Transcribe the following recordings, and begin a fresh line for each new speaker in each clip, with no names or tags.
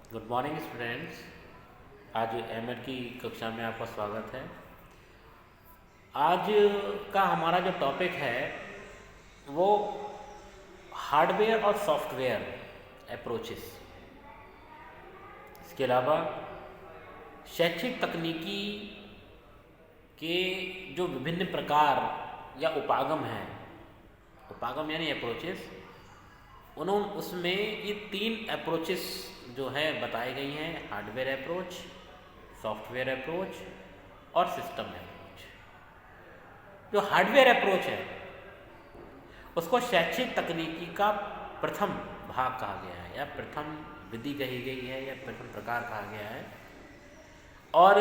Good morning students. आज MEd की कक्षा में आपका स्वागत है। आज का हमारा जो टॉपिक है वो हार्डवेयर और सॉफ्टवेयर अप्रोचेस, इसके अलावा शैक्षिक तकनीकी के जो विभिन्न प्रकार या उपागम हैं, उपागम यानी अप्रोचेस, उन्होंने उसमें ये 3 अप्रोचेस जो हैं बताई गई हैं: हार्डवेयर अप्रोच, सॉफ्टवेयर अप्रोच और सिस्टम अप्रोच। जो हार्डवेयर अप्रोच है उसको शैक्षिक तकनीकी का प्रथम भाग कहा गया है, या प्रथम विधि कही गई है, या प्रथम प्रकार कहा गया है। और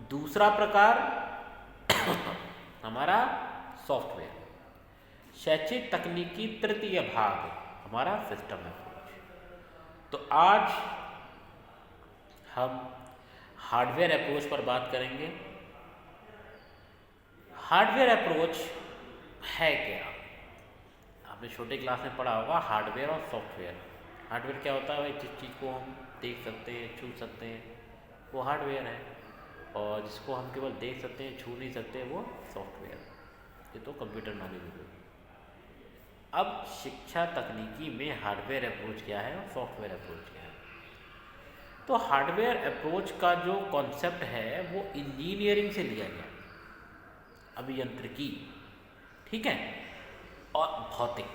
दूसरा प्रकार हमारा सॉफ्टवेयर, शैक्षिक तकनीकी तृतीय भाग हमारा सिस्टम अप्रोच। तो आज हम हार्डवेयर अप्रोच पर बात करेंगे। हार्डवेयर अप्रोच है क्या? आपने छोटे क्लास में पढ़ा होगा हार्डवेयर और सॉफ्टवेयर। हार्डवेयर क्या होता है भाई? जिस चीज़ को हम देख सकते हैं, छू सकते हैं, वो हार्डवेयर है, और जिसको हम केवल देख सकते हैं, छू नहीं सकते, वो सॉफ्टवेयर। ये तो कंप्यूटर नॉलेज हो गई। अब शिक्षा तकनीकी में हार्डवेयर अप्रोच क्या है और सॉफ्टवेयर अप्रोच क्या है? तो हार्डवेयर अप्रोच का जो कॉन्सेप्ट है वो इंजीनियरिंग से लिया गया, अभियांत्रिकी, ठीक है, और भौतिक।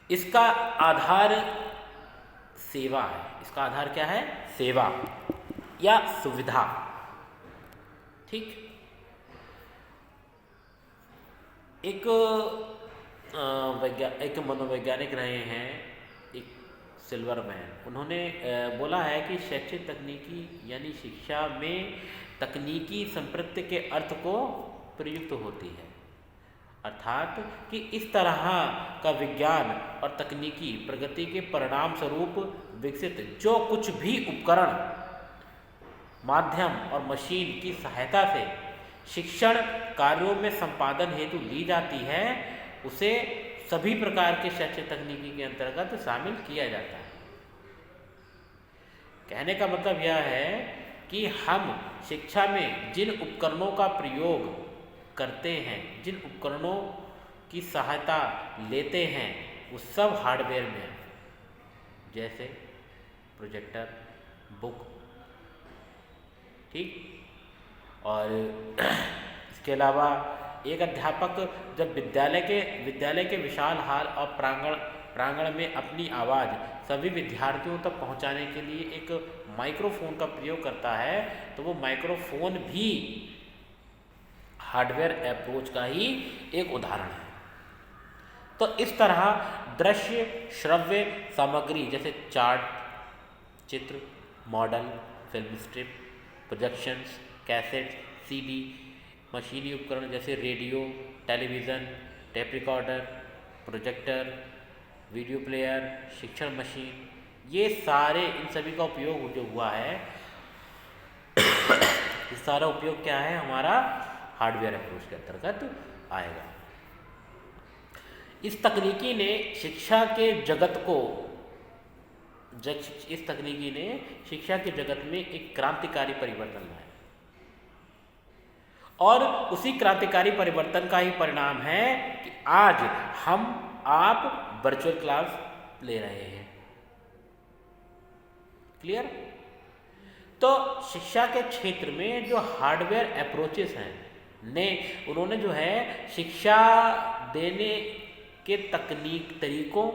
इसका आधार सेवा है। इसका आधार क्या है? सेवा या सुविधा, ठीक। एक एक मनोवैज्ञानिक रहे हैं, एक सिल्वरमैन, उन्होंने बोला है कि शैक्षिक तकनीकी यानी शिक्षा में तकनीकी संप्रत्ति के अर्थ को प्रयुक्त होती है, अर्थात कि इस तरह का विज्ञान और तकनीकी प्रगति के परिणाम स्वरूप विकसित जो कुछ भी उपकरण, माध्यम और मशीन की सहायता से शिक्षण कार्यों में संपादन हेतु ली जाती है, उसे सभी प्रकार के शैक्षिक तकनीकी के अंतर्गत शामिल किया जाता है। कहने का मतलब यह है कि हम शिक्षा में जिन उपकरणों का प्रयोग करते हैं, जिन उपकरणों की सहायता लेते हैं, वो सब हार्डवेयर में है, जैसे प्रोजेक्टर, बुक, ठीक। और इसके अलावा एक अध्यापक जब विद्यालय के विशाल हाल और प्रांगण में अपनी आवाज़ सभी विद्यार्थियों तक पहुंचाने के लिए एक माइक्रोफोन का प्रयोग करता है, तो वो माइक्रोफोन भी हार्डवेयर अप्रोच का ही एक उदाहरण है। तो इस तरह दृश्य श्रव्य सामग्री जैसे चार्ट, चित्र, model, film strip, projections, cassettes, CD, मशीनी उपकरण जैसे radio, television, tape recorder, projector, video player, शिक्षण मशीन, ये सारे, इन सभी का उपयोग जो हुआ है, ये सारा उपयोग क्या है? हमारा हार्डवेयर अप्रोच के अंतर्गत आएगा। इस तकनीकी ने शिक्षा के जगत को इस तकनीकी ने शिक्षा के जगत में एक क्रांतिकारी परिवर्तन लाया, और उसी क्रांतिकारी परिवर्तन का ही परिणाम है कि आज आप वर्चुअल क्लास ले रहे हैं। क्लियर? तो शिक्षा के क्षेत्र में जो हार्डवेयर अप्रोचेस हैं उन्होंने जो है शिक्षा देने के तरीकों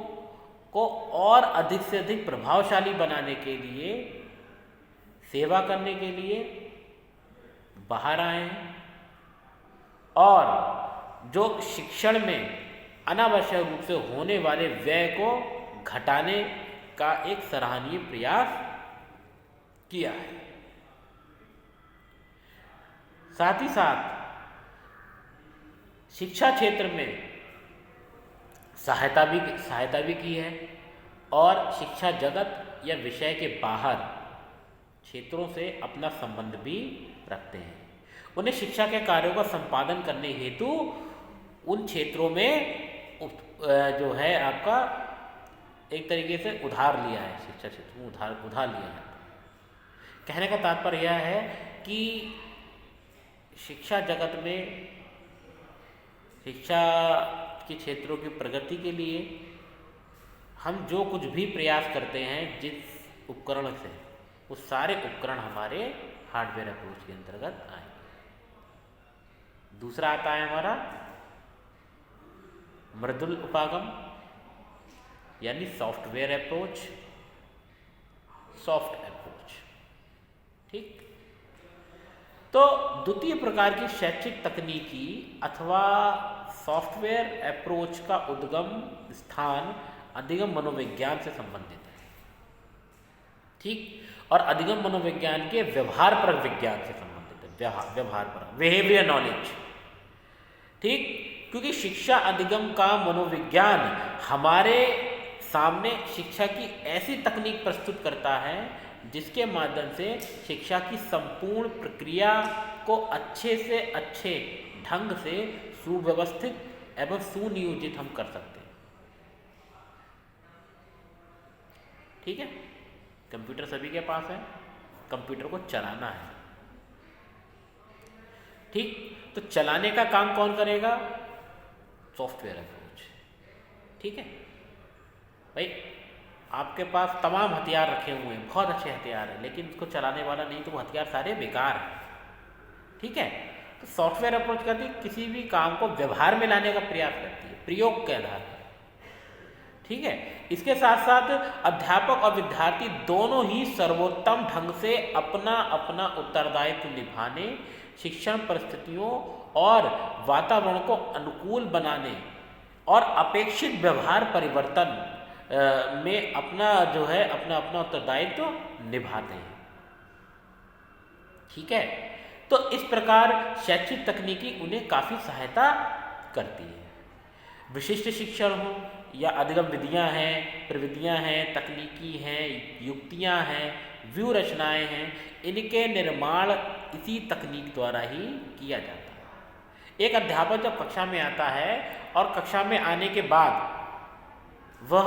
को और अधिक से अधिक प्रभावशाली बनाने के लिए, सेवा करने के लिए बाहर आए हैं, और जो शिक्षण में अनावश्यक रूप से होने वाले व्यय को घटाने का एक सराहनीय प्रयास किया है। साथ ही साथ शिक्षा क्षेत्र में सहायता भी की है, और शिक्षा जगत या विषय के बाहर क्षेत्रों से अपना संबंध भी रखते हैं। उन्हें शिक्षा के कार्यों का संपादन करने हेतु उन क्षेत्रों में जो है आपका एक तरीके से उधार लिया है, शिक्षा क्षेत्र में उधार लिया है। कहने का तात्पर्य यह है कि शिक्षा जगत में शिक्षा के क्षेत्रों की प्रगति के लिए हम जो कुछ भी प्रयास करते हैं जिस उपकरण से, वो सारे उपकरण हमारे हार्डवेयर अप्रोच के अंतर्गत आएंगे। दूसरा आता है हमारा मृदुल उपागम यानी सॉफ्टवेयर अप्रोच, सॉफ्ट अप्रोच। ठीक, तो द्वितीय प्रकार की शैक्षिक तकनीकी अथवा सॉफ्टवेयर अप्रोच का उद्गम स्थान अधिगम मनोविज्ञान से संबंधित है। ठीक, और अधिगम मनोविज्ञान के व्यवहारपरक विज्ञान से संबंधित है, व्यवहारपरक, बिहेवियर नॉलेज। ठीक, क्योंकि शिक्षा अधिगम का मनोविज्ञान हमारे सामने शिक्षा की ऐसी तकनीक प्रस्तुत करता है जिसके माध्यम से शिक्षा की संपूर्ण प्रक्रिया को अच्छे से अच्छे ढंग से सुव्यवस्थित एवं सुनियोजित हम कर सकते हैं। ठीक है, कंप्यूटर सभी के पास है, कंप्यूटर को चलाना है। ठीक, तो चलाने का काम कौन करेगा? Software approach. ठीक है भाई, आपके पास तमाम हथियार रखे हुए हैं, बहुत अच्छे हथियार हैं, लेकिन उसको चलाने वाला नहीं तो वो हथियार सारे बेकार हैं। ठीक है, तो सॉफ्टवेयर अप्रोच करती है किसी भी काम को व्यवहार में लाने का प्रयास करती है, प्रयोग के आधार पर। ठीक है, इसके साथ साथ अध्यापक और विद्यार्थी दोनों ही सर्वोत्तम ढंग से अपना अपना उत्तरदायित्व निभाने, शिक्षण परिस्थितियों और वातावरण को अनुकूल बनाने और अपेक्षित व्यवहार परिवर्तन में अपना जो है अपना अपना उत्तरदायित्व निभाते हैं। ठीक है, तो इस प्रकार शैक्षिक तकनीकी उन्हें काफ़ी सहायता करती है। विशिष्ट शिक्षण हो या अधिगम विधियाँ हैं, प्रविधियाँ हैं, तकनीकी हैं, युक्तियाँ हैं, व्यू रचनाएँ हैं, इनके निर्माण इसी तकनीक द्वारा ही किया जाता है। एक अध्यापक जब कक्षा में आता है और कक्षा में आने के बाद वह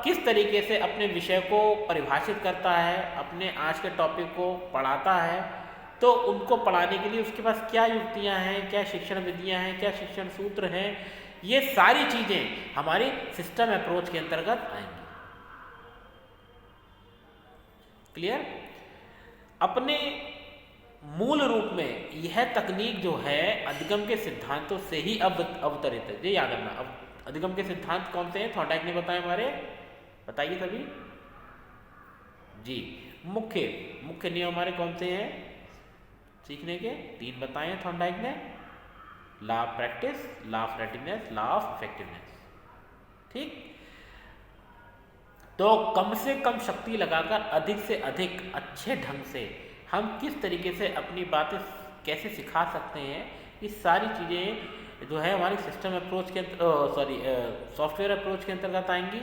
किस तरीके से अपने विषय को परिभाषित करता है, अपने आज के टॉपिक को पढ़ाता है, तो उनको पढ़ाने के लिए उसके पास क्या युक्तियाँ हैं, क्या शिक्षण विधियाँ हैं, क्या शिक्षण सूत्र हैं, ये सारी चीज़ें हमारी सिस्टम अप्रोच के अंतर्गत आएंगी। क्लियर? अपने मूल रूप में यह तकनीक जो है अधिगम के सिद्धांतों से ही अवतरित है। ये याद रखना। अब अधिगम के सिद्धांत कौन से हैं? थॉर्नडाइक ने बताए हमारे, बताइए सभी जी। मुख्य नियम हमारे कौन से हैं सीखने के? 3 बताए हैं थॉर्नडाइक ने, law of practice, law of readiness, law of effectiveness. ठीक, तो कम से कम शक्ति लगाकर अधिक से अधिक अच्छे ढंग से हम किस तरीके से अपनी बातें कैसे सिखा सकते हैं, ये सारी चीज़ें जो है हमारी सिस्टम अप्रोच के सॉफ्टवेयर अप्रोच के अंतर्गत आएंगी।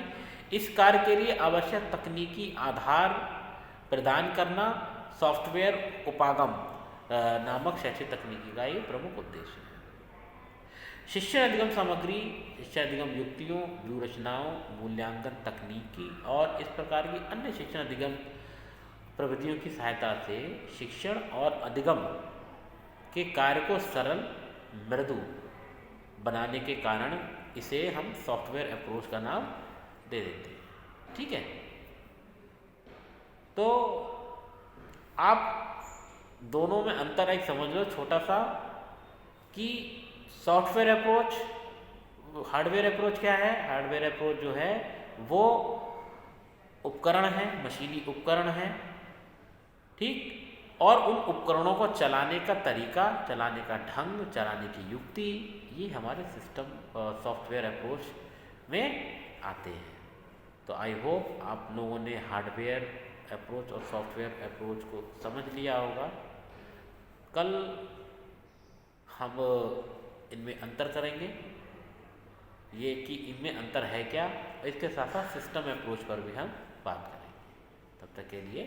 इस कार्य के लिए आवश्यक तकनीकी आधार प्रदान करना सॉफ्टवेयर उपागम नामक शैक्षिक तकनीकी का ये प्रमुख उद्देश्य है। शिक्षण अधिगम सामग्री, शिक्षण अधिगम युक्तियों, व्यू रचनाओं, मूल्यांकन तकनीकी और इस प्रकार की अन्य शिक्षण अधिगम प्रविधियों की सहायता से शिक्षण और अधिगम के कार्य को सरल, मृदु बनाने के कारण इसे हम सॉफ्टवेयर अप्रोच का नाम दे देते हैं। ठीक है, तो आप दोनों में अंतर एक समझ लो छोटा सा कि सॉफ्टवेयर अप्रोच, हार्डवेयर अप्रोच क्या है? हार्डवेयर अप्रोच जो है वो उपकरण है, मशीनी उपकरण है। ठीक, और उन उपकरणों को चलाने का तरीका, चलाने का ढंग, चलाने की युक्ति, ये हमारे सिस्टम सॉफ्टवेयर अप्रोच में आते हैं। तो आई होप आप लोगों ने हार्डवेयर अप्रोच और सॉफ्टवेयर अप्रोच को समझ लिया होगा। कल हम इनमें अंतर करेंगे, ये कि इनमें अंतर है क्या, इसके साथ साथ सिस्टम अप्रोच पर भी हम बात करेंगे। तब तक के लिए